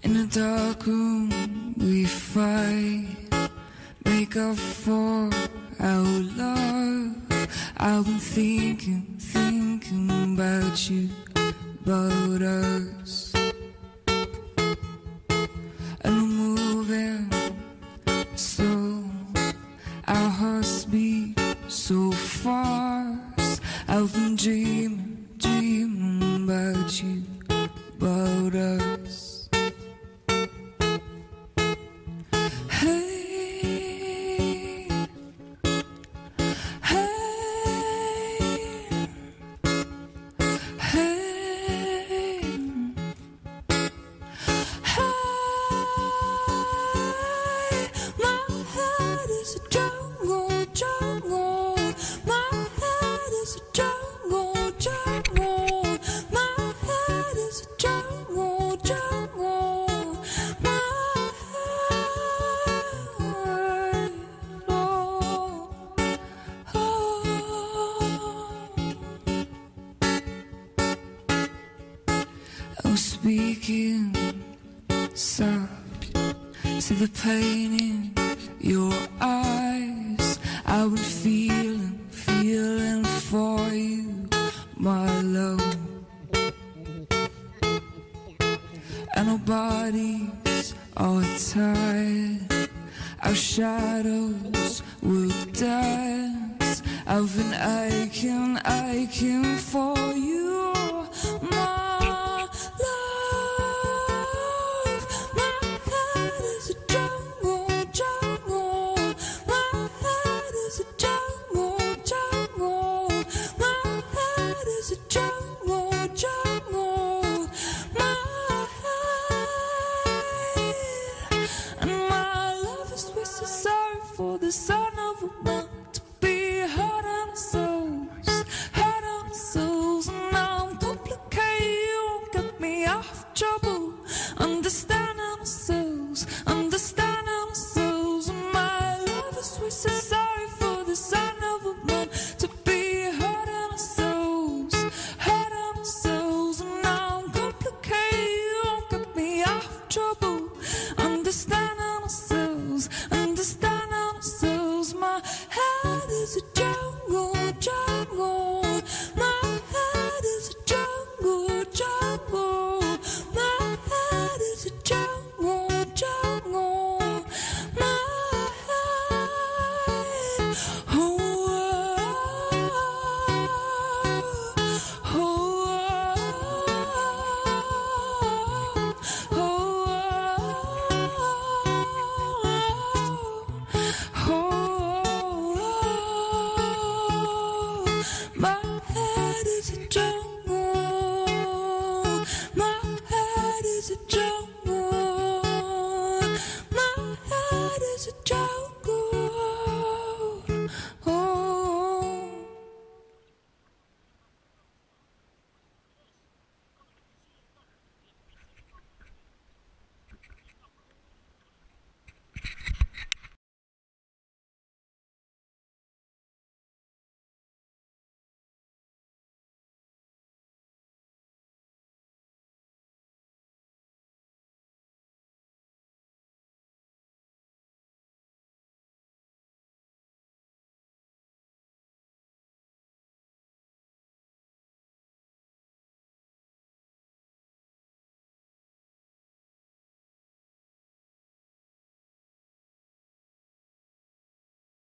In a dark room we fight, make up for our love. I've been thinking about you, about us. And we're moving slow, our hearts beat so fast. I've been dreaming about you, about us. Speaking soft, see the pain in your eyes. I've been feeling for you, my love. And our bodies are tired, our shadows will dance. I've been aching for you, my the son of a man to be hurt on souls, and I'm complicated. You won't get me out of trouble. Understand ourselves, and my love is we're so sorry for the son of a man to be hurt on souls, and I'm complicated. You won't get me out of trouble. Understand ourselves, my head is a jungle. My head is a jungle. My head is a jungle. My head, my head is a jungle. My head is a jungle.